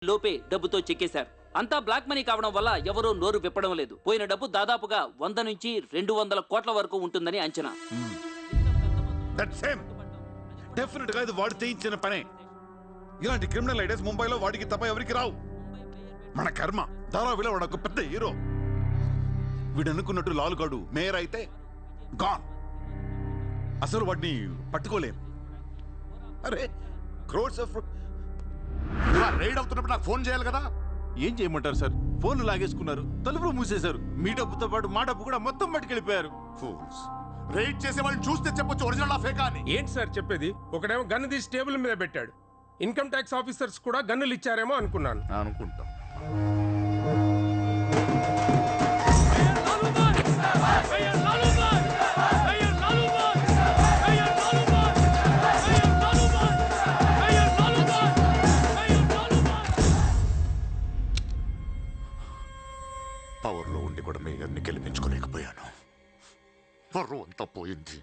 లోపే డబ్బుతో చెక్కేశారు. అంతా బ్లాక్ మనీ కావడం వల్ల ఎవరూ నోరు విప్పడం లేదు. పోయిన డబ్బు దాదాపుగా 100 నుంచి 200 కోట్ల వరకు ఉంటుందని అంచనా. డెఫినెట్ గా ఇది వాడు చేయించిన పనే. ఇలాంటి క్రిమినల్ ఐడియాస్ ముంబైలో వాడికి తప్ప ఎవరికి రావు. మన కర్మ ధారావిలో వాడు ఒక పెద్ద హీరో. వీడు అనుకున్నట్టు లాలుగాడు మేయర్ అయితే గాన్. అసలు వాడిని పట్టుకోలేం. అరే క్రోర్స్ ఆఫ్ రైడ్ అవుతున్నప్పుడు నాకు ఫోన్ చేయాలి కదా. ఏం చేయమంటారు సార్? ఫోన్లు లాగేసుకున్నారు, తలుపులు మూసేశారు. మీ డబ్బుతో పాటు మా డబ్బు కూడా మొత్తం పట్టుకెళ్ళిపోయారు. ఫూల్స్. రైడ్ చేసే వాళ్ళని చూస్తే చెప్పొచ్చు ఒరిజినల్ ఫేకా అని. ఏంటి సార్ చెప్పేది? ఒకడేమో గన్ను తీసి టేబుల్ మీద పెట్టాడు. ఇన్కమ్ ట్యాక్స్ ఆఫీసర్స్ కూడా గన్నులు ఇచ్చారేమో అనుకున్నాను. అనుకుంటా. పవర్లో ఉండి కూడా మేయర్ని గెలిపించుకోలేకపోయాను. పరువు అంతా పోయింది.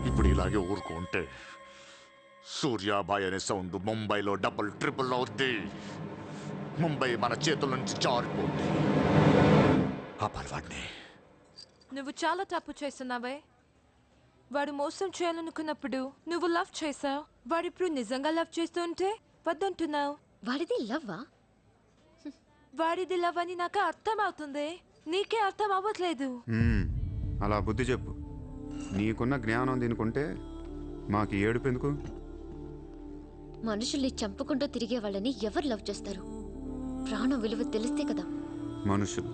ఇప్పుడు ఇలాగే ఊరుకుంటే సూర్యాబాయ్ అనే సౌండ్ ముంబైలో డబుల్ ట్రిపుల్ అవుద్ది. ముంబై మన చేతుల నుంచి జారిపోద్ది. ఆపాలి వాడిని. నువ్వు చాలా తప్పు చేస్తున్నావే. వాడు మోసం చేయాలనుకున్నప్పుడు నువ్వు లవ్ చేసావు. వాడిప్పుడు నిజంగా లవ్ చేస్తుంటే వద్దంటున్నావు. వాడిది లవ్వా? వాడిది లవ్ అని నాకు అర్థం అవుతుంది, నీకే అర్థం అవ్వట్లేదు. అలా బుద్ధి చెప్పు. నీకున్న జ్ఞానం దీనికుంటే మాకు ఏడుపెందుకు? మనుషుల్ని చంపుకుంటూ తిరిగే వాళ్ళని ఎవరు లవ్ చేస్తారు? ప్రాణం విలువ తెలిస్తే కదా. మనుషులు,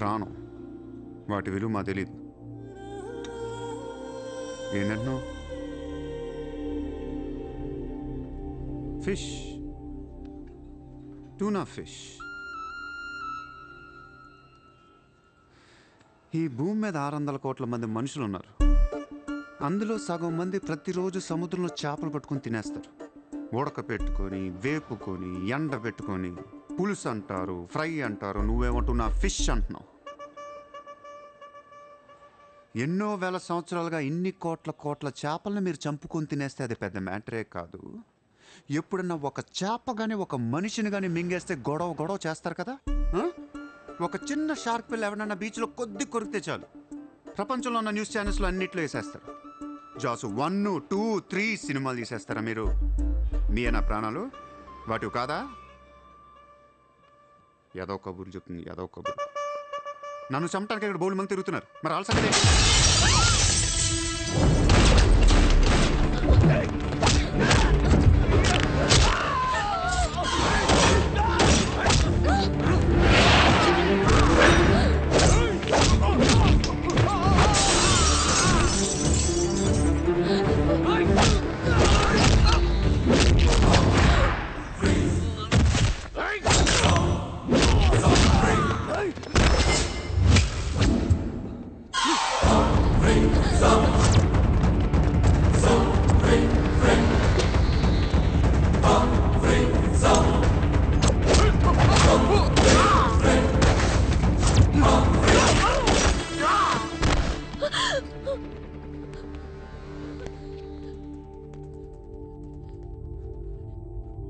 ప్రాణం, వాటి విలువ మా తెలీదు. ఏంటంటున్నావు? Fish, tuna fish. ఈ భూమి మీద 600 కోట్ల మంది మనుషులు ఉన్నారు. అందులో సగం మంది ప్రతిరోజు సముద్రంలో చేపలు పట్టుకొని తినేస్తారు. ఉడక పెట్టుకొని, వేపుకొని, ఎండ పెట్టుకొని, పులుసు అంటారు, ఫ్రై అంటారు. నువ్వేమంటున్నా ఫిష్ అంటున్నావు. ఎన్నో వేల సంవత్సరాలుగా ఇన్ని కోట్ల చేపలను మీరు చంపుకొని తినేస్తే అది పెద్ద మ్యాటరే కాదు. ఎప్పుడన్నా ఒక చేప కానీ ఒక మనిషిని కానీ మింగేస్తే గొడవ చేస్తారు కదా. ఒక చిన్న షార్క్ పిల్ల ఎవరన్నా బీచ్లో కొద్ది కొరికితే చాలు, ప్రపంచంలో ఉన్న న్యూస్ ఛానల్స్లో అన్నిట్లో వేసేస్తారు. జాసు 1, 2, 3 సినిమాలు తీసేస్తారా మీరు? మీ నా ప్రాణాలు వాటివి కాదా? ఏదో కబుర్లు చెప్తుంది, ఏదో కబుర్లు. నన్ను చంపడానికి ఇక్కడ బోల్డ్ మంది తిరుగుతున్నారు. మరి ఆల్సంటే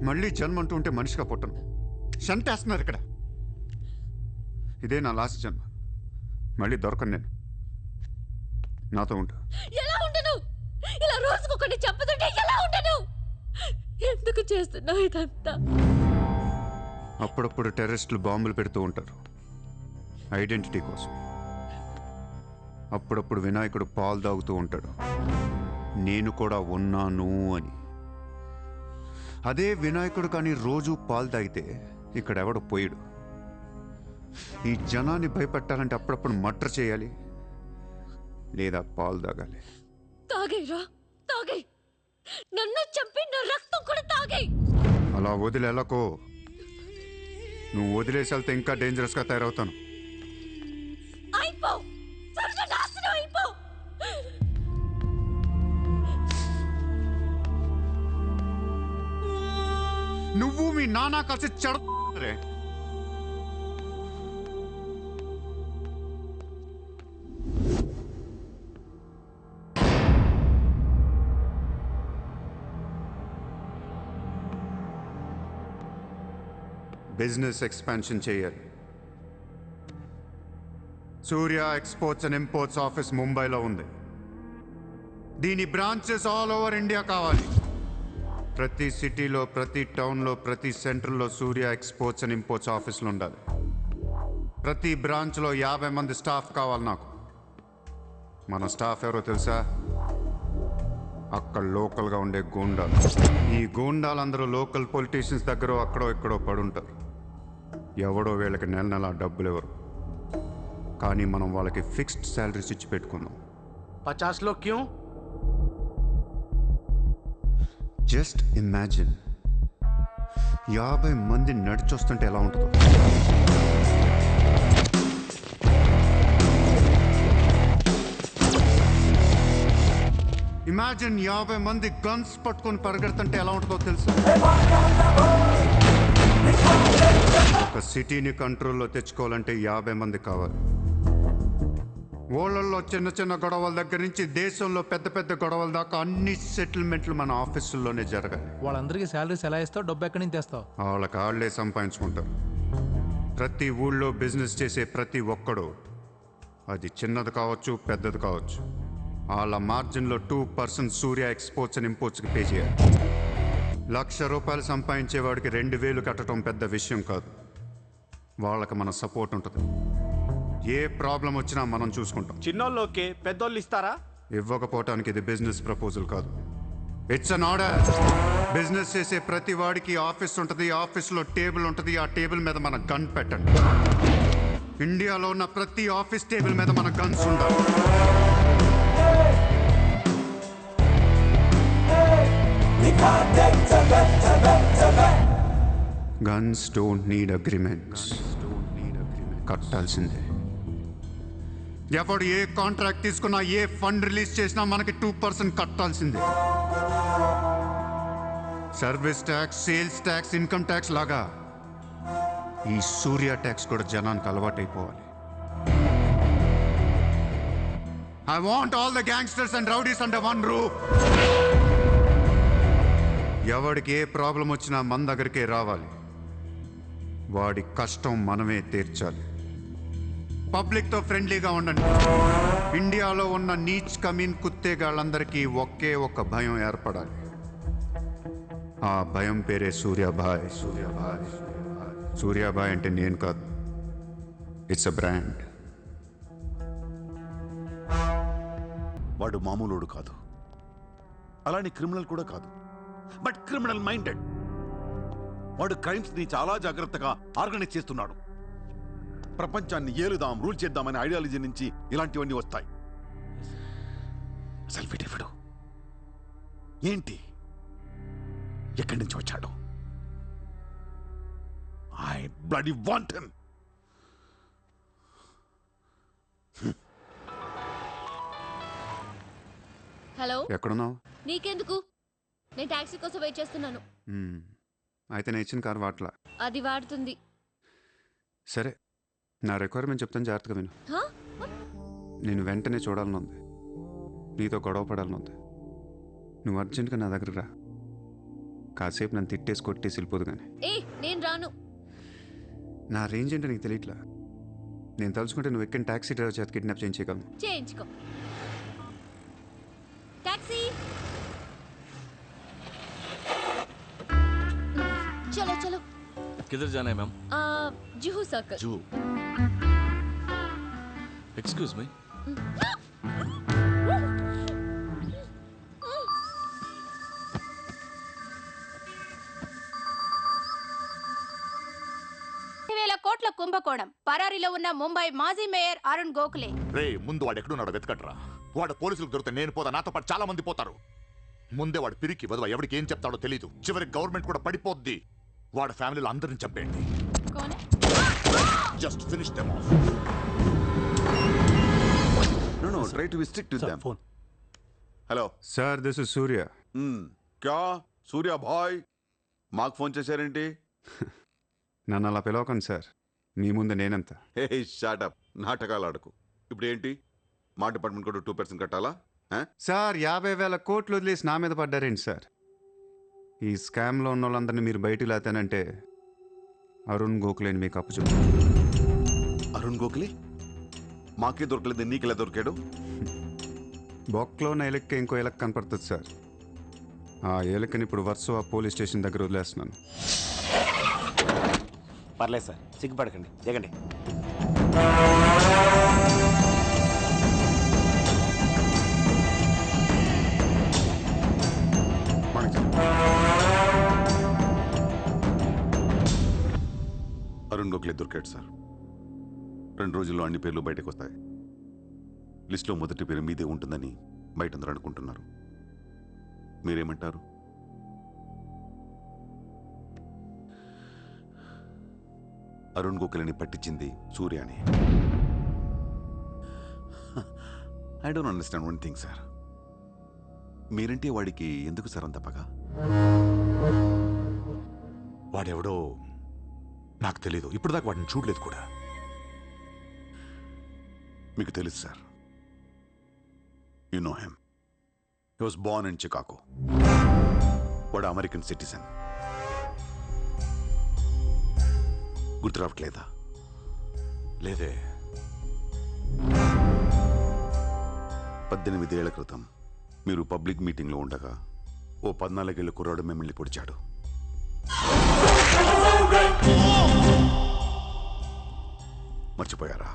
మళ్ళీ జన్మ అంటూ ఉంటే మనిషిగా పుట్టను. షంటేస్తున్నారు ఇక్కడ. ఇదే నా లాస్ట్ జన్మ. మళ్ళీ దొరకను నేను. నాతో ఉంటా. ఎలా ఉండను? ఇలా రోజుకొకటి చంపుతుంటే ఎలా ఉండను? ఎందుకు చేస్తున్నావు ఇదంతా? అప్పుడప్పుడు టెర్రరిస్టులు బాంబులు పెడుతూ ఉంటారు ఐడెంటిటీ కోసం. అప్పుడప్పుడు వినాయకుడు పాలు తాగుతూ ఉంటాడు, నేను కూడా ఉన్నాను అని. అదే వినాయకుడు కానీ రోజు పాలు తాగితే ఇక్కడెవడు పోయాడు. ఈ జనాన్ని భయపెట్టాలంటే అప్పుడప్పుడు మర్డర్ చేయాలి, లేదా పాలు తాగాలి. తాగేరా, తాగే. నన్ను చంపి నా రక్తం కూడా తాగే. అలా వదిలేలకో. నువ్వు వదిలేసి వెళ్తే ఇంకా డేంజరస్గా తయారవుతాను. అయిపో, సర్వనాశనం అయిపో. నువ్వు మీ నాన్న కలిసి చెడరే. బిజినెస్ ఎక్స్పాన్షన్ చేయాలి. సూర్య ఎక్స్పోర్ట్స్ అండ్ ఇంపోర్ట్స్ ఆఫీస్ ముంబైలో ఉంది. దీని బ్రాంచెస్ ఆల్ ఓవర్ ఇండియా కావాలి. ప్రతి సిటీలో, ప్రతి టౌన్లో, ప్రతి సెంటర్లో సూర్య ఎక్స్పోర్ట్స్ అండ్ ఇంపోర్ట్స్ ఆఫీసులు ఉండాలి. ప్రతి బ్రాంచ్లో 50 మంది స్టాఫ్ కావాలి నాకు. మన స్టాఫ్ ఎవరో తెలుసా? అక్కడ లోకల్గా ఉండే గూండాలు. ఈ గూండాలందరూ లోకల్ పొలిటీషియన్స్ దగ్గర అక్కడో ఇక్కడో పడుంటారు. ఎవడో వీళ్ళకి నెల నెల డబ్బులు ఎవరు, కానీ మనం వాళ్ళకి ఫిక్స్డ్ శాలరీస్ ఇచ్చి పెట్టుకుందాం. 50 लोग क्यों? జస్ట్ ఇమాజిన్ 50 మంది నడిచొస్తుంటే ఎలా ఉంటుందో. ఇమాజిన్ 50 మంది గన్స్ పట్టుకొని పరిగెడుతుంటే ఎలా ఉంటుందో తెలుసు. ఒక సిటీని కంట్రోల్లో తెచ్చుకోవాలంటే 50 మంది కావాలి. ఊళ్ళల్లో చిన్న చిన్న గొడవల దగ్గర నుంచి దేశంలో పెద్ద పెద్ద గొడవల దాకా అన్ని సెటిల్మెంట్లు మన ఆఫీసుల్లోనే జరగాలి. వాళ్ళందరికీ శాలరీస్ ఎలా ఇస్తావు? డబ్బు ఎక్కడి నుంచి తెస్తావు? వాళ్ళకి వాళ్ళే సంపాదించుకుంటారు. ప్రతి ఊళ్ళో బిజినెస్ చేసే ప్రతి ఒక్కడు, అది చిన్నది కావచ్చు పెద్దది కావచ్చు, వాళ్ళ మార్జిన్లో 2% సూర్య ఎక్స్పోర్ట్స్ అండ్ ఇంపోర్ట్స్కి పే చేయాలి. ₹1,00,000 సంపాదించేవాడికి 2,000 కట్టడం పెద్ద విషయం కాదు. వాళ్ళకి మన సపోర్ట్ ఉంటుంది. ఏ ప్రాబ్లం వచ్చినా మనం చూసుకుంటాం. చిన్నోళ్ళు ఓకే, పెద్దోళ్ళు ఇస్తారా? ఇవ్వకపోవటానికి ఇది బిజినెస్ ప్రపోజల్ కాదు, ఇట్స్ అన్ ఆర్డర్. బిజినెస్ చేసే ప్రతి వాడికి ఆఫీస్ ఉంటుంది. ఆఫీస్లో టేబుల్ ఉంటుంది. ఆ టేబుల్ మీద మన గన్ పెట్టండి. ఇండియాలో ఉన్న ప్రతి ఆఫీస్ టేబుల్ మీద మన గన్స్ ఉండాలి. Guns don't need agreements. కట్టాల్సిందే. ఎవడు ఏ కాంట్రాక్ట్ తీసుకున్నా, ఏ ఫండ్ రిలీజ్ చేసినా మనకి 2% కట్టాల్సిందే. Service tax, sales tax, income tax లాగా ఈ సూర్య ట్యాక్స్ కూడా జనానికి అలవాటైపోవాలి. I want all the gangsters and rowdies under one roof. ఎవడికి ఏ ప్రాబ్లం వచ్చినా మన దగ్గరికే రావాలి. వాడి కష్టం మనమే తీర్చాలి. పబ్లిక్తో ఫ్రెండ్లీగా ఉండండి. ఇండియాలో ఉన్న నీచ్ కమీన్ కుత్తేగాళ్ళందరికీ ఒకే ఒక భయం ఏర్పడాలి. ఆ భయం పేరే సూర్యాభాయ్. సూర్యాభాయ్. సూర్యాభాయ్ అంటే నేను కాదు, ఇట్స్ అ బ్రాండ్. వాడు మామూలుడు కాదు, అలానే క్రిమినల్ కూడా కాదు, బట్ క్రిమినల్ మైండెడ్. వాడు క్రైమ్స్ ని చాలా జాగ్రత్తగా ఆర్గనైజ్ చేస్తున్నాడు. ప్రపంచాన్ని ఏలుదాం, రూల్ చేద్దామనే ఐడియాలజీ నుంచి ఇలాంటివన్నీ వస్తాయి. సెల్ఫీ డేవిడు ఏంటి? ఎక్కడి నుంచి వచ్చాడు? I bloody want him. Hello, ఎక్కడున్నావు? నీకెందుకు? నేను టాక్సీ కోసం వెయిట్ చేస్తున్నాను. అయితే నేను ఇచ్చిన కారు వాట్లా. అది వాడుతుంది. సరే, నా రిక్వైర్మెంట్ చెప్తాను, జాగ్రత్తగా విను. హా? నేను వెంటనే చూడాలని ఉంది, నీతో గొడవ పడాలని ఉంది. నువ్వు అర్జెంట్గా నా దగ్గర రా. కాసేపు నన్ను తిట్టేసి కొట్టేసి వెళ్ళిపోదు కానీ. ఏ, నేను రాను. నా రేంజ్ ఏంటో నీకు తెలియట్లా. నేను తలుచుకుంటే నువ్వు ఎక్కిన టాక్సీ డ్రైవర్ చేత కిడ్నాప్ చేయించగలను. చేయించుకో. టాక్సీ, चलो चलो. किधर जाना है ma'am? Juhu circle. Juhu. Excuse me. కోట్ల కుంభకోణం. పరారీలో ఉన్న ముంబై మాజీ మేయర్ అరుణ్ గోఖలే. రే, ముందు వాడు ఎక్కడున్నాడో వెతకట్రా. వాడు పోలీసులకు దొరికితే నేను పోతా, నాతో పాటు చాలా మంది పోతారు. ముందే వాడు పిరికి వదవ, ఎవరికి ఏం చెప్తాడో తెలీదు. చివరికి గవర్నమెంట్ కూడా పడిపోద్ది. వాడి ఫ్యామిలీలో అందరిని చంపేయండి. Just finish them off. No, try to be strict with them. phone. Hello. Sir, this is Surya. క్యా సూర్య భాయ్, మాకు ఫోన్ చేశారేంటి? నన్ను అలా పిలవకండి సార్, మీ ముందు నేనంత. హే షాటప్, నాటకాలు ఆడకు. ఇప్పుడు ఏంటి, మా డిపార్ట్మెంట్ కూడా 2% కట్టాలా? సార్, 50,000 కోట్లు వదిలేసి నా మీద పడ్డారేంటి సార్? ఈ స్కామ్లో ఉన్న వాళ్ళందరినీ మీరు బయటికి లాతానంటే అరుణ్ గోఖలేని మీకు అప్పు అరుణ్ గోఖలే మాకే దొరకలేదు, నీకెలా దొరికాడు? బొక్కలో ఉన్న ఎలక్కే ఇంకో ఎలక్ కనపడుతుంది సార్. ఆ ఎలకని ఇప్పుడు వర్సోవా పోలీస్ స్టేషన్ దగ్గర వదిలేస్తున్నాను. పర్లేదు సార్, సిగ్గుపడకండి, దిగండి. అరుణ్ గోఖలే దొరికాడు సార్. 2 రోజుల్లో అన్ని పేర్లు బయటకు వస్తాయి. లిస్టులో మొదటి పేరు మీదే ఉంటుందని బయట అందరూ అనుకుంటున్నారు. మీరేమంటారు? అరుణ్ గోఖలేని పట్టించింది సూర్యాని. I don't understand one thing sir. మీరంటే వాడికి ఎందుకు సార్ అంత పగ? వాడెవడో నాకు తెలీదు, ఇప్పుడు దాకా వాడిని చూడలేదు కూడా. మీకు తెలుసు sir. You know him. He was Born in Chicago. వాడు అమెరికన్ సిటిజన్. గుర్తు రావట్లేదా? లేదే. 18 ఏళ్ల క్రితం మీరు పబ్లిక్ మీటింగ్లో ఉండగా ఓ 14 ఏళ్ల కుర్రాడు మిమ్మల్ని పొడిచాడు. మర్చిపోయారా?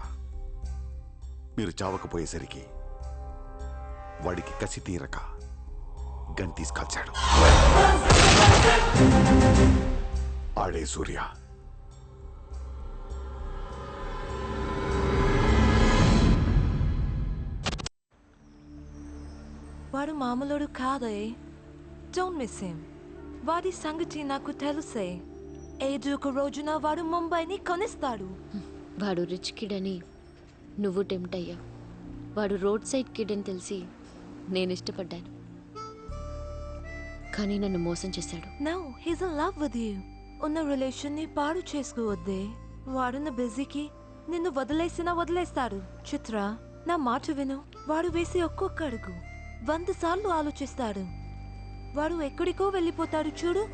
మీరు చావకపోయేసరికి వాడికి కసి తీరక గన్ తీసుకొచ్చాడు. ఆడే సూర్య. వాడు మామూలుడు కాదే. Don't miss him. వాడి సంగతి నాకు తెలుసే. ఏదో ఒక రోజున వాడు ముంబైని కొనిస్తాడు. వాడు రిచ్ కిడ్ అని నువ్వు టెంప్ట్ అయ్యా. వాడు రోడ్ సైడ్ కిడ్ అని తెలిసి నేను ఇష్టపడ్డాను, కానీ నన్ను మోసం చేశాడు. No, he's in love with you. ఉన్న రిలేషన్ ని పాడు చేసుకోవద్దే. వాడున్న బిజీకి నిన్ను వదిలేస్తాడు. చిత్ర, నా మాట విను. వాడు వేసి ఒక్కొక్క అడుగు 100 సార్లు ఆలోచిస్తాడు. వాడు ఎక్కడికో వెళ్ళిపోతాడు చూడు.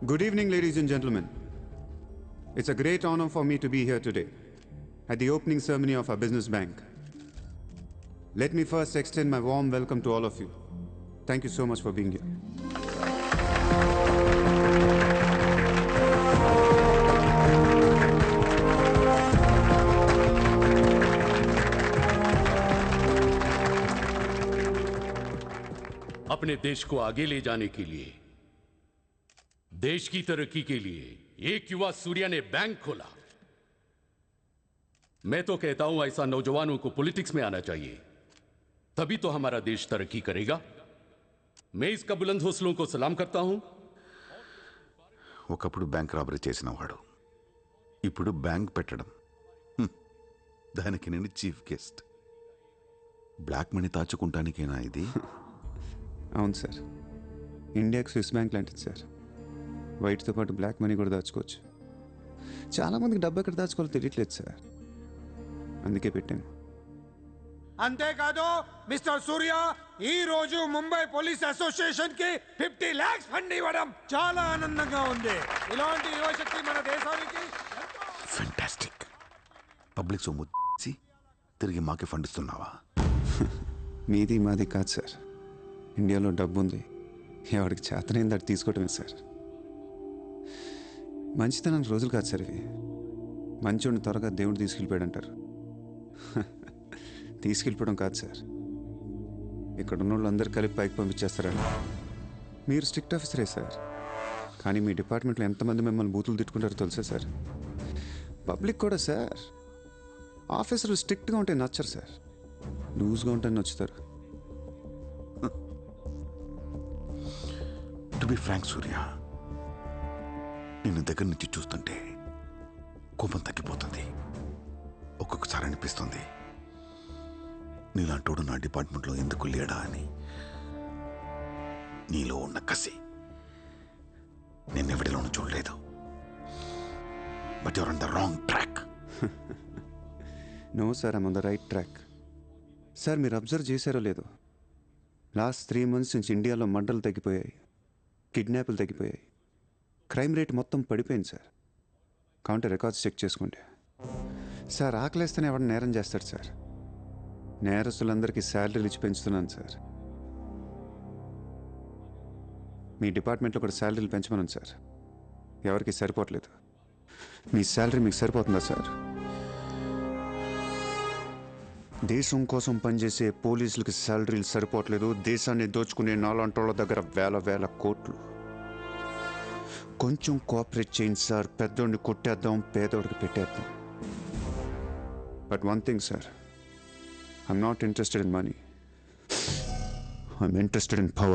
Good evening, ladies and gentlemen. It's a great honor for me to be here today at the opening ceremony of our business bank. Let me first extend my warm welcome to all of you. Thank you so much for being here. अपने देश को आगे ले जाने के लिए, देश की तरक्की के लिए एक युवा सूर्या ने बैंक खोला. मैं तो कहता हूं ऐसा नौजवानों को पॉलिटिक्स में आना चाहिए, तभी तो हमारा देश तरक्की करेगा. मैं इसका बुलंद हौसलों को सलाम करता हूं. ఒకప్పుడు బ్యాంక్ రాబరీ చేసిన వాడు ఇప్పుడు బ్యాంక్ పెట్టడం, దానికి నేను చీఫ్ గెస్ట్. బ్లాక్ మనీ దాచుకుంటానికేనా ఇది? అవును సార్, ఇండియాకి స్విస్ బ్యాంక్ లాంటిది సార్. వైట్తో పాటు బ్లాక్ మనీ కూడా దాచుకోవచ్చు. చాలామందికి డబ్బు ఎక్కడ దాచుకోవాలో తెలియట్లేదు సార్, అందుకే పెట్టాను. అంతేకాదు మిస్టర్ సూర్య, ఈ రోజు ముంబై పోలీస్ అసోసియేషన్ కి 50 lakhs ఫండ్ ఇవ్వడం చాలా ఆనందంగా ఉంది. ఇలాంటి యువశక్తి మన దేశానికి ఫెంటాస్టిక్. పబ్లిక్ సొమ్ము తిరిగి మాకే ఫండ్ ఇస్తున్నావా? మీది మాది కాదు సార్, ఇండియాలో డబ్బు ఉంది, ఎవరికి చేతనైంది అది తీసుకోవటమే సార్. మంచితనానికి రోజులు కాదు సార్ ఇవి. మంచోడిని త్వరగా దేవుడు తీసుకెళ్ళిపోయాడు అంటారు. తీసుకెళ్ళిపోవడం కాదు సార్, ఇక్కడ ఉన్న వాళ్ళు అందరు కలిపి పైకి పంపించేస్తారండి. మీరు స్ట్రిక్ట్ ఆఫీసరే సార్, కానీ మీ డిపార్ట్మెంట్లో ఎంతమంది మిమ్మల్ని బూతులు తిట్టుకుంటారో తెలుసా సార్? పబ్లిక్ కూడా సార్, ఆఫీసర్లు స్ట్రిక్ట్గా ఉంటే నచ్చరు సార్, లూజ్గా ఉంటే నచ్చుతారు. టు బి ఫ్రాంక్ సూర్య, నిన్ను దగ్గర నుంచి చూస్తుంటే కోపం తగ్గిపోతుంది. అనిపిస్తుంది. నీలాంటోడు నా డిపార్ట్మెంట్లో ఎందుకు లేడా అని. నీలో ఉన్న కసి నేనెవడిలోనూ చూడలేదు. But your on the wrong track. No sir, I'm on the right track. Sir మీరు అబ్జర్వ్ చేశారో లేదో, లాస్ట్ 3 months నుంచి ఇండియాలో మర్డర్లు తగ్గిపోయాయి, కిడ్నాపులు తగ్గిపోయాయి, క్రైమ్ రేట్ మొత్తం పడిపోయింది సార్. కౌంటర్ రికార్డ్స్ చెక్ చేసుకోండి సార్. ఆకలేస్తేనే ఎవరు నేరం చేస్తాడు సార్. నేరస్తులందరికీ శాలరీలు ఇచ్చి పెంచుతున్నాను సార్. మీ డిపార్ట్మెంట్లో కూడా శాలరీలు పెంచమన్నాను సార్. ఎవరికి సరిపోవట్లేదు. మీ శాలరీ మీకు సరిపోతుందా సార్? దేశం కోసం పనిచేసే పోలీసులకి శాలరీలు సరిపోవట్లేదు. దేశాన్ని దోచుకునే నాలాంటోళ్ళ దగ్గర వేల కోట్లు. కొంచెం కోఆపరేట్ చేయండి సార్. పెద్దోడిని కొట్టేద్దాం, పేదోడికి పెట్టేద్దాం. But one thing sir, I'm not interested in money, I'm interested in power.